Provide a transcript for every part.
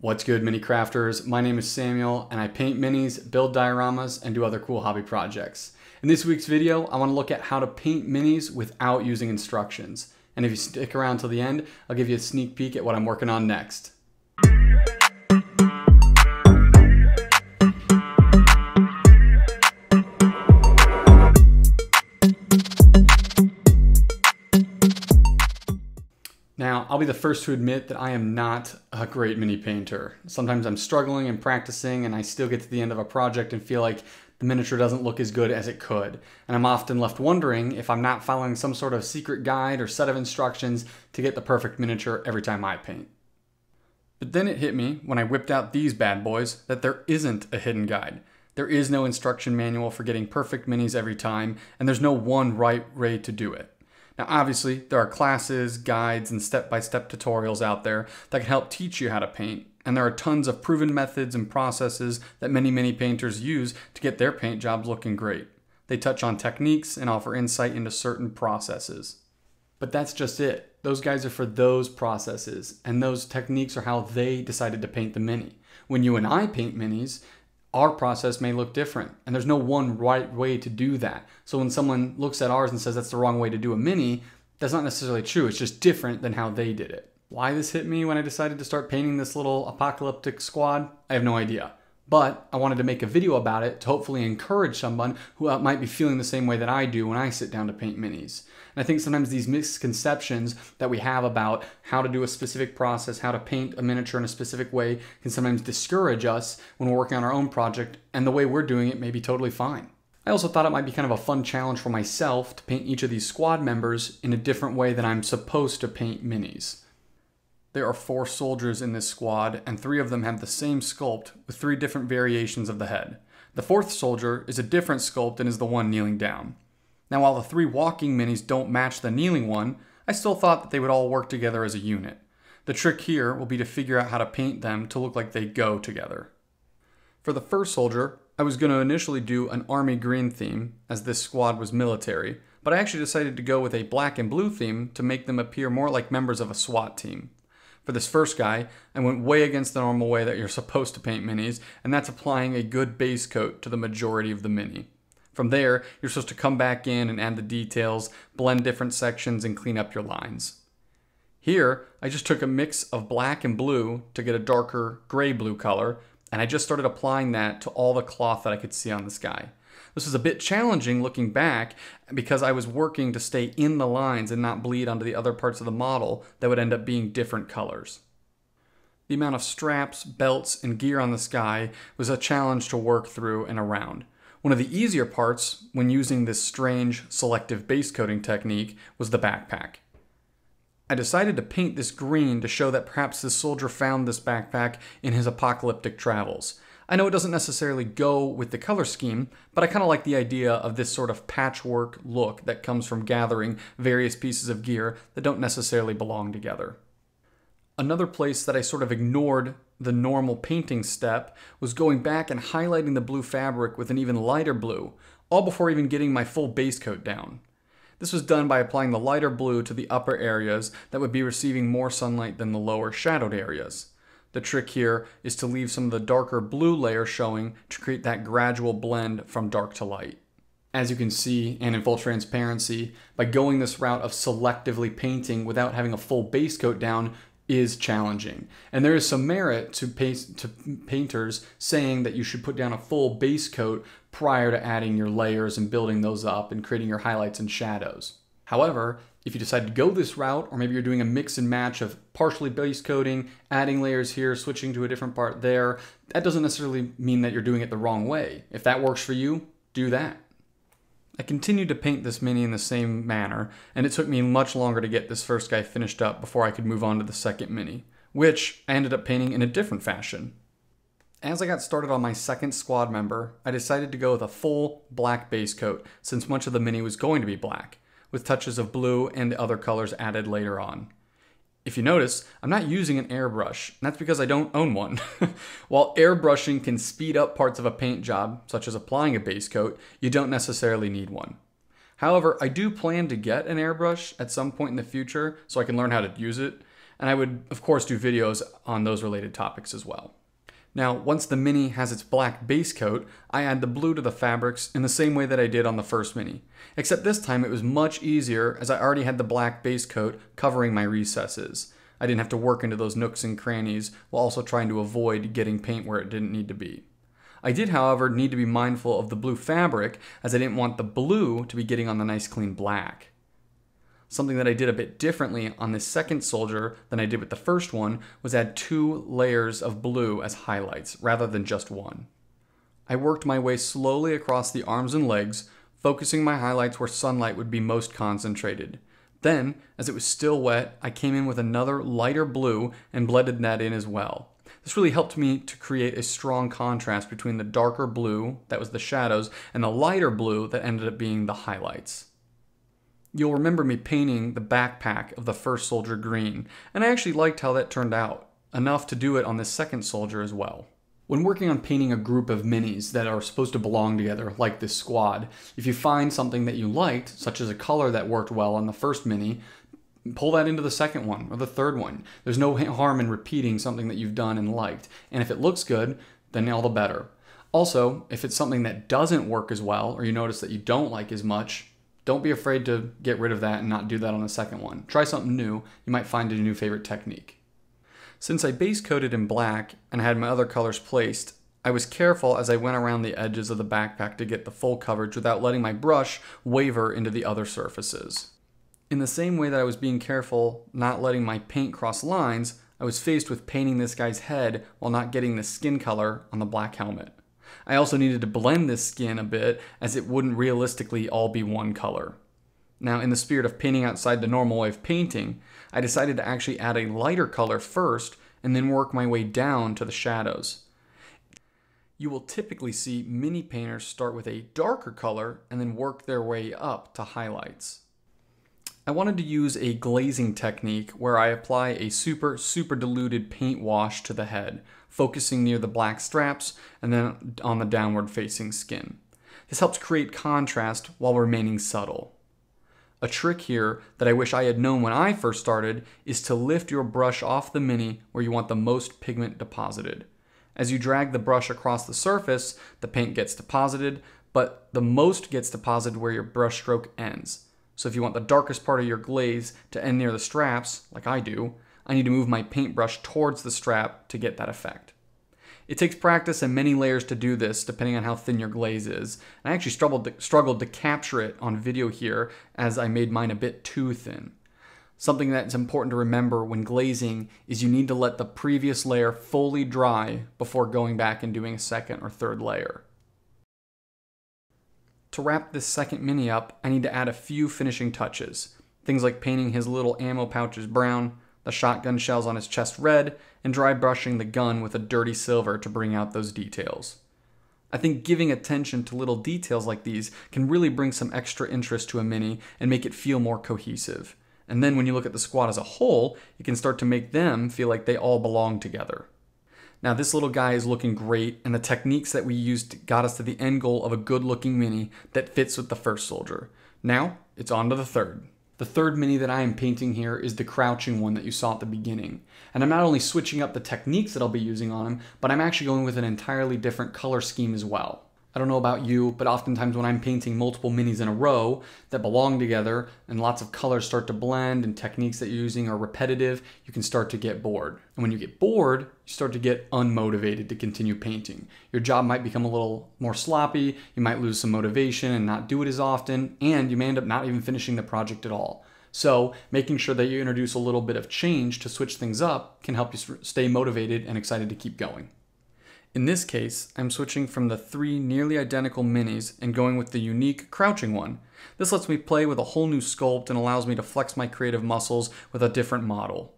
What's good, mini crafters? My name is Samuel and I paint minis, build dioramas, and do other cool hobby projects. In this week's video, I want to look at how to paint minis without using instructions. And if you stick around till the end, I'll give you a sneak peek at what I'm working on next. Now, I'll be the first to admit that I am not a great mini painter. Sometimes I'm struggling and practicing and I still get to the end of a project and feel like the miniature doesn't look as good as it could. And I'm often left wondering if I'm not following some sort of secret guide or set of instructions to get the perfect miniature every time I paint. But then it hit me when I whipped out these bad boys that there isn't a hidden guide. There is no instruction manual for getting perfect minis every time, and there's no one right way to do it. Now, obviously, there are classes, guides, and step-by-step tutorials out there that can help teach you how to paint. And there are tons of proven methods and processes that many painters use to get their paint jobs looking great. They touch on techniques and offer insight into certain processes. But that's just it. Those guys are for those processes, and those techniques are how they decided to paint the mini. When you and I paint minis, our process may look different, and there's no one right way to do that. So when someone looks at ours and says that's the wrong way to do a mini, that's not necessarily true. It's just different than how they did it. Why this hit me when I decided to start painting this little apocalyptic squad, I have no idea. But I wanted to make a video about it to hopefully encourage someone who might be feeling the same way that I do when I sit down to paint minis. And I think sometimes these misconceptions that we have about how to do a specific process, how to paint a miniature in a specific way, can sometimes discourage us when we're working on our own project, and the way we're doing it may be totally fine. I also thought it might be kind of a fun challenge for myself to paint each of these squad members in a different way than I'm supposed to paint minis. There are 4 soldiers in this squad, and 3 of them have the same sculpt with 3 different variations of the head. The 4th soldier is a different sculpt and is the one kneeling down. Now, while the 3 walking minis don't match the kneeling one, I still thought that they would all work together as a unit. The trick here will be to figure out how to paint them to look like they go together. For the first soldier, I was going to initially do an army green theme, as this squad was military, but I actually decided to go with a black and blue theme to make them appear more like members of a SWAT team. For this first guy, I went way against the normal way that you're supposed to paint minis, and that's applying a good base coat to the majority of the mini. From there, you're supposed to come back in and add the details, blend different sections, and clean up your lines. Here, I just took a mix of black and blue to get a darker gray-blue color, and I just started applying that to all the cloth that I could see on this guy. This was a bit challenging looking back because I was working to stay in the lines and not bleed onto the other parts of the model that would end up being different colors. The amount of straps, belts, and gear on this guy was a challenge to work through and around. One of the easier parts when using this strange selective base coating technique was the backpack. I decided to paint this green to show that perhaps this soldier found this backpack in his apocalyptic travels. I know it doesn't necessarily go with the color scheme, but I kind of like the idea of this sort of patchwork look that comes from gathering various pieces of gear that don't necessarily belong together. Another place that I sort of ignored the normal painting step was going back and highlighting the blue fabric with an even lighter blue, all before even getting my full base coat down. This was done by applying the lighter blue to the upper areas that would be receiving more sunlight than the lower shadowed areas. The trick here is to leave some of the darker blue layer showing to create that gradual blend from dark to light. As you can see, and in full transparency, by going this route of selectively painting without having a full base coat down is challenging. And there is some merit to painters saying that you should put down a full base coat prior to adding your layers and building those up and creating your highlights and shadows. However, if you decide to go this route, or maybe you're doing a mix and match of partially base coating, adding layers here, switching to a different part there, that doesn't necessarily mean that you're doing it the wrong way. If that works for you, do that. I continued to paint this mini in the same manner, and it took me much longer to get this first guy finished up before I could move on to the second mini, which I ended up painting in a different fashion. As I got started on my second squad member, I decided to go with a full black base coat since much of the mini was going to be black, with touches of blue and other colors added later on. If you notice, I'm not using an airbrush, and that's because I don't own one. While airbrushing can speed up parts of a paint job, such as applying a base coat, you don't necessarily need one. However, I do plan to get an airbrush at some point in the future so I can learn how to use it, And I would, of course, do videos on those related topics as well. Now, once the mini has its black base coat, I add the blue to the fabrics in the same way that I did on the first mini. Except this time it was much easier as I already had the black base coat covering my recesses. I didn't have to work into those nooks and crannies while also trying to avoid getting paint where it didn't need to be. I did, however, need to be mindful of the blue fabric as I didn't want the blue to be getting on the nice clean black. Something that I did a bit differently on this second soldier than I did with the first one was add 2 layers of blue as highlights rather than just one. I worked my way slowly across the arms and legs, focusing my highlights where sunlight would be most concentrated. Then, as it was still wet, I came in with another lighter blue and blended that in as well. This really helped me to create a strong contrast between the darker blue, that was the shadows, and the lighter blue that ended up being the highlights. You'll remember me painting the backpack of the first soldier green, and I actually liked how that turned out, enough to do it on this second soldier as well. When working on painting a group of minis that are supposed to belong together, like this squad, if you find something that you liked, such as a color that worked well on the first mini, pull that into the second one or the third one. There's no harm in repeating something that you've done and liked, and if it looks good, then all the better. Also, if it's something that doesn't work as well, or you notice that you don't like as much, don't be afraid to get rid of that and not do that on the second one. Try something new. You might find a new favorite technique. Since I base coated in black and had my other colors placed, I was careful as I went around the edges of the backpack to get the full coverage without letting my brush waver into the other surfaces. In the same way that I was being careful not letting my paint cross lines, I was faced with painting this guy's head while not getting the skin color on the black helmet. I also needed to blend this skin a bit as it wouldn't realistically all be one color. Now, in the spirit of painting outside the normal way of painting, I decided to actually add a lighter color first and then work my way down to the shadows. You will typically see mini painters start with a darker color and then work their way up to highlights. I wanted to use a glazing technique where I apply a super diluted paint wash to the head, focusing near the black straps and then on the downward facing skin. This helps create contrast while remaining subtle. A trick here that I wish I had known when I first started is to lift your brush off the mini where you want the most pigment deposited. As you drag the brush across the surface, the paint gets deposited, but the most gets deposited where your brush stroke ends. So if you want the darkest part of your glaze to end near the straps, like I do, I need to move my paintbrush towards the strap to get that effect. It takes practice and many layers to do this, depending on how thin your glaze is. And I actually struggled to capture it on video here, as I made mine a bit too thin. Something that's important to remember when glazing is you need to let the previous layer fully dry before going back and doing a second or third layer. To wrap this second mini up, I need to add a few finishing touches. Things like painting his little ammo pouches brown, the shotgun shells on his chest red, and dry brushing the gun with a dirty silver to bring out those details. I think giving attention to little details like these can really bring some extra interest to a mini and make it feel more cohesive. And then when you look at the squad as a whole, it can start to make them feel like they all belong together. Now this little guy is looking great, and the techniques that we used got us to the end goal of a good looking mini that fits with the first soldier. Now, it's on to the third. The third mini that I am painting here is the crouching one that you saw at the beginning. And I'm not only switching up the techniques that I'll be using on him, but I'm actually going with an entirely different color scheme as well. I don't know about you, but oftentimes when I'm painting multiple minis in a row that belong together and lots of colors start to blend and techniques that you're using are repetitive, you can start to get bored. And when you get bored, you start to get unmotivated to continue painting. Your job might become a little more sloppy, you might lose some motivation and not do it as often, and you may end up not even finishing the project at all. So making sure that you introduce a little bit of change to switch things up can help you stay motivated and excited to keep going. In this case, I'm switching from the 3 nearly identical minis and going with the unique crouching one. This lets me play with a whole new sculpt and allows me to flex my creative muscles with a different model.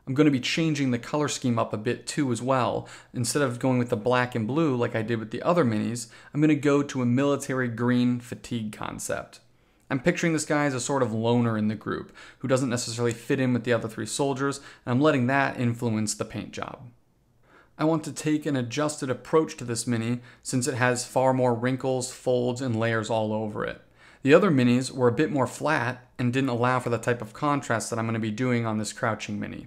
I'm going to be changing the color scheme up a bit too as well. Instead of going with the black and blue like I did with the other minis, I'm going to go to a military green fatigue concept. I'm picturing this guy as a sort of loner in the group who doesn't necessarily fit in with the other 3 soldiers, and I'm letting that influence the paint job. I want to take an adjusted approach to this mini since it has far more wrinkles, folds, and layers all over it. The other minis were a bit more flat and didn't allow for the type of contrast that I'm going to be doing on this crouching mini.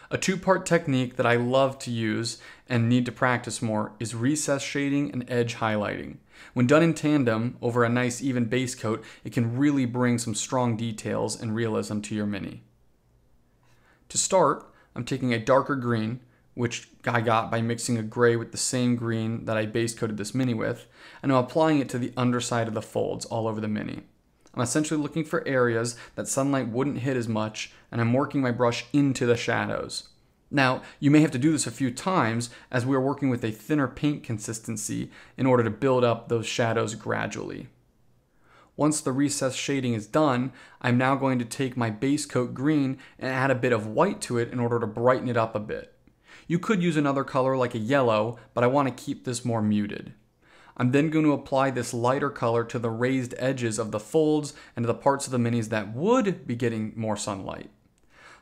A two-part technique that I love to use and need to practice more is recess shading and edge highlighting. When done in tandem over a nice even base coat, it can really bring some strong details and realism to your mini. To start, I'm taking a darker green, which I got by mixing a gray with the same green that I base coated this mini with, and I'm applying it to the underside of the folds all over the mini. I'm essentially looking for areas that sunlight wouldn't hit as much, and I'm working my brush into the shadows. Now, you may have to do this a few times as we are working with a thinner paint consistency in order to build up those shadows gradually. Once the recess shading is done, I'm now going to take my base coat green and add a bit of white to it in order to brighten it up a bit. You could use another color like a yellow, but I want to keep this more muted. I'm then going to apply this lighter color to the raised edges of the folds and to the parts of the minis that would be getting more sunlight.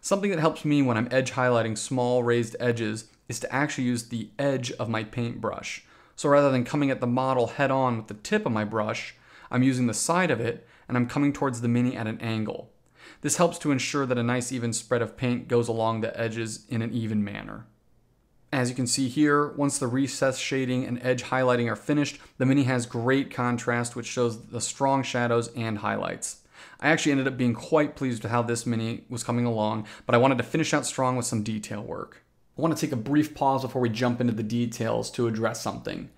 Something that helps me when I'm edge highlighting small raised edges is to actually use the edge of my paintbrush. So rather than coming at the model head on with the tip of my brush, I'm using the side of it and I'm coming towards the mini at an angle. This helps to ensure that a nice even spread of paint goes along the edges in an even manner. As you can see here, once the recess shading and edge highlighting are finished, the mini has great contrast, which shows the strong shadows and highlights. I actually ended up being quite pleased with how this mini was coming along, but I wanted to finish out strong with some detail work. I want to take a brief pause before we jump into the details to address something.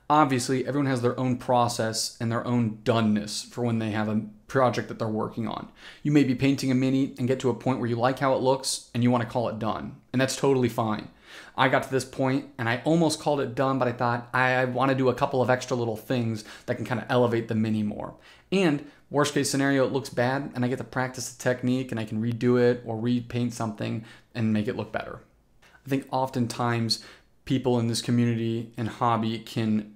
Obviously, everyone has their own process and their own doneness for when they have a project that they're working on. You may be painting a mini and get to a point where you like how it looks and you want to call it done, and that's totally fine. I got to this point and I almost called it done, but I thought I want to do a couple of extra little things that can kind of elevate the mini more. And worst case scenario, it looks bad and I get to practice the technique and I can redo it or repaint something and make it look better. I think oftentimes people in this community and hobby can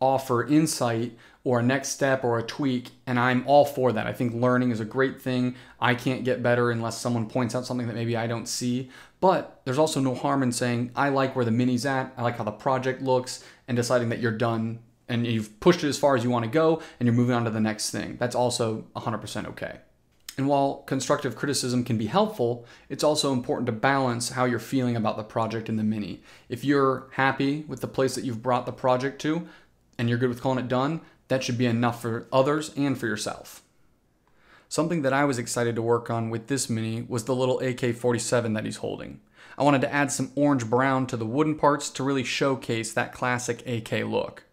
offer insight or a next step or a tweak, and I'm all for that. I think learning is a great thing. I can't get better unless someone points out something that maybe I don't see, but there's also no harm in saying, I like where the mini's at, I like how the project looks, and deciding that you're done and you've pushed it as far as you want to go and you're moving on to the next thing. That's also 100% okay. And while constructive criticism can be helpful, it's also important to balance how you're feeling about the project in the mini. If you're happy with the place that you've brought the project to, and you're good with calling it done, that should be enough for others and for yourself. Something that I was excited to work on with this mini was the little AK-47 that he's holding. I wanted to add some orange-brown to the wooden parts to really showcase that classic AK look.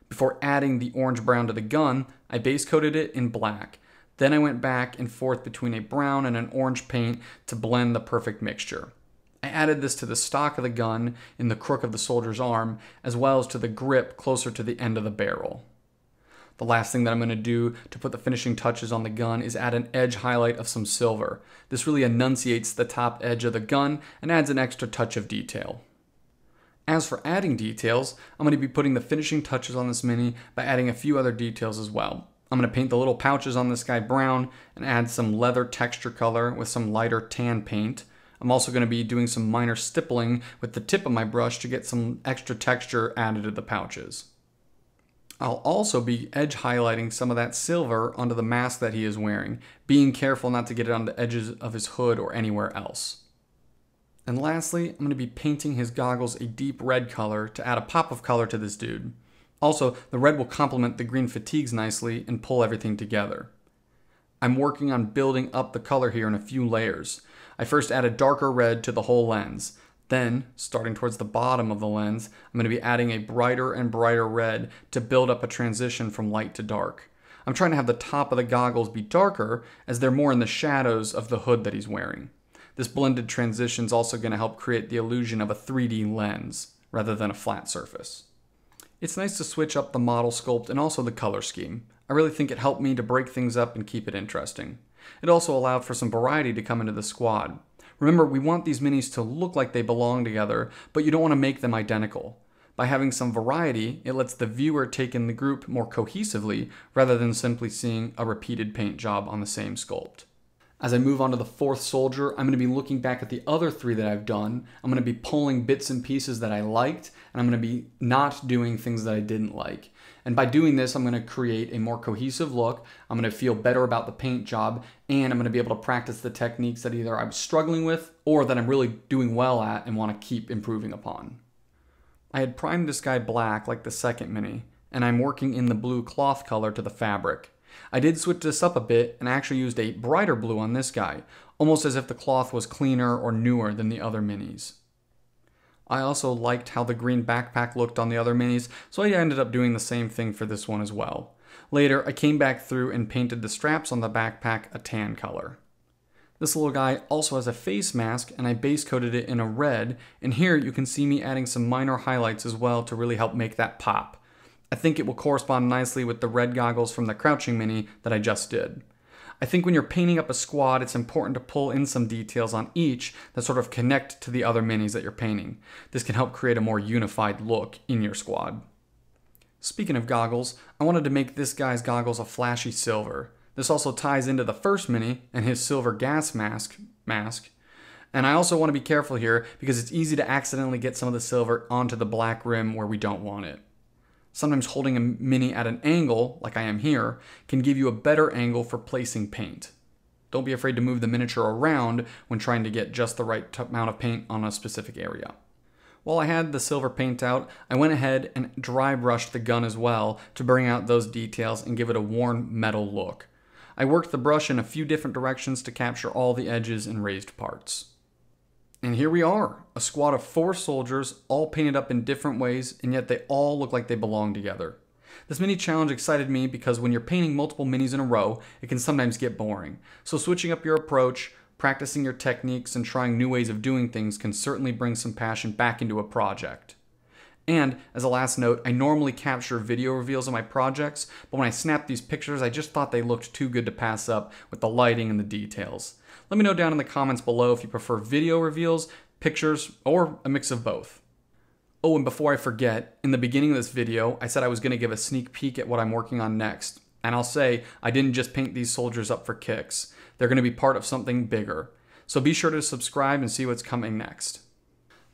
Before adding the orange-brown to the gun, I base coated it in black. Then I went back and forth between a brown and an orange paint to blend the perfect mixture. I added this to the stock of the gun in the crook of the soldier's arm, as well as to the grip closer to the end of the barrel. The last thing that I'm going to do to put the finishing touches on the gun is add an edge highlight of some silver. This really enunciates the top edge of the gun and adds an extra touch of detail. As for adding details, I'm going to be putting the finishing touches on this mini by adding a few other details as well. I'm going to paint the little pouches on this guy brown and add some leather texture color with some lighter tan paint. I'm also going to be doing some minor stippling with the tip of my brush to get some extra texture added to the pouches. I'll also be edge highlighting some of that silver onto the mask that he is wearing, being careful not to get it on the edges of his hood or anywhere else. And lastly, I'm going to be painting his goggles a deep red color to add a pop of color to this dude. Also, the red will complement the green fatigues nicely and pull everything together. I'm working on building up the color here in a few layers. I first add a darker red to the whole lens. Then, starting towards the bottom of the lens, I'm going to be adding a brighter and brighter red to build up a transition from light to dark. I'm trying to have the top of the goggles be darker as they're more in the shadows of the hood that he's wearing. This blended transition is also going to help create the illusion of a 3D lens rather than a flat surface. It's nice to switch up the model sculpt and also the color scheme. I really think it helped me to break things up and keep it interesting. It also allowed for some variety to come into the squad. Remember, we want these minis to look like they belong together, but you don't want to make them identical. By having some variety, it lets the viewer take in the group more cohesively rather than simply seeing a repeated paint job on the same sculpt. As I move on to the fourth soldier, I'm going to be looking back at the other 3 that I've done. I'm going to be pulling bits and pieces that I liked, and I'm going to be not doing things that I didn't like. And by doing this, I'm going to create a more cohesive look. I'm going to feel better about the paint job, and I'm going to be able to practice the techniques that either I was struggling with or that I'm really doing well at and want to keep improving upon. I had primed this guy black like the second mini, and I'm working in the blue cloth color to the fabric. I did switch this up a bit and actually used a brighter blue on this guy, almost as if the cloth was cleaner or newer than the other minis. I also liked how the green backpack looked on the other minis, so I ended up doing the same thing for this one as well. Later, I came back through and painted the straps on the backpack a tan color. This little guy also has a face mask, and I base coated it in a red, and here you can see me adding some minor highlights as well to really help make that pop. I think it will correspond nicely with the red goggles from the crouching mini that I just did. I think when you're painting up a squad, it's important to pull in some details on each that sort of connect to the other minis that you're painting. This can help create a more unified look in your squad. Speaking of goggles, I wanted to make this guy's goggles a flashy silver. This also ties into the first mini and his silver gas mask. And I also want to be careful here because it's easy to accidentally get some of the silver onto the black rim where we don't want it. Sometimes holding a mini at an angle, like I am here, can give you a better angle for placing paint. Don't be afraid to move the miniature around when trying to get just the right amount of paint on a specific area. While I had the silver paint out, I went ahead and dry brushed the gun as well to bring out those details and give it a worn metal look. I worked the brush in a few different directions to capture all the edges and raised parts. And here we are, a squad of 4 soldiers, all painted up in different ways, and yet they all look like they belong together. This mini challenge excited me because when you're painting multiple minis in a row, it can sometimes get boring. So switching up your approach, practicing your techniques, and trying new ways of doing things can certainly bring some passion back into a project. And, as a last note, I normally capture video reveals of my projects, but when I snapped these pictures, I just thought they looked too good to pass up with the lighting and the details. Let me know down in the comments below if you prefer video reveals, pictures, or a mix of both. Oh, and before I forget, in the beginning of this video, I said I was going to give a sneak peek at what I'm working on next. And I'll say, I didn't just paint these soldiers up for kicks. They're going to be part of something bigger. So be sure to subscribe and see what's coming next.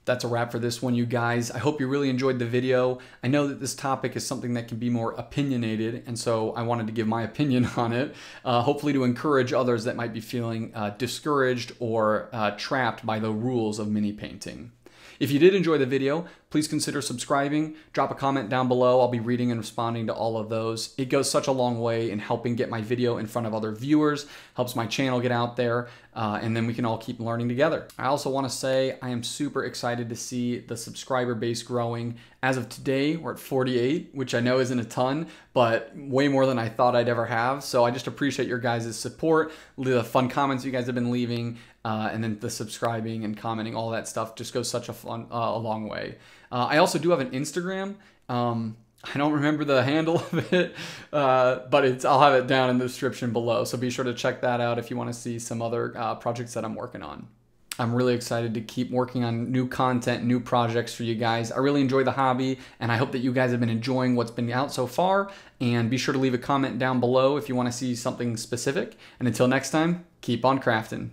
That's a wrap for this one, you guys. I hope you really enjoyed the video. I know that this topic is something that can be more opinionated, and so I wanted to give my opinion on it, hopefully to encourage others that might be feeling discouraged or trapped by the rules of mini painting. If you did enjoy the video, please consider subscribing. Drop a comment down below. I'll be reading and responding to all of those. It goes such a long way in helping get my video in front of other viewers, helps my channel get out there, and then we can all keep learning together. I also want to say I am super excited to see the subscriber base growing. As of today, we're at 48, which I know isn't a ton, but way more than I thought I'd ever have. So I just appreciate your guys' support, the fun comments you guys have been leaving, and then the subscribing and commenting, all that stuff just goes such a long way. I also do have an Instagram. I don't remember the handle of it, but I'll have it down in the description below. So be sure to check that out if you want to see some other projects that I'm working on. I'm really excited to keep working on new content, new projects for you guys. I really enjoy the hobby, and I hope that you guys have been enjoying what's been out so far. And be sure to leave a comment down below if you want to see something specific. And until next time, keep on crafting.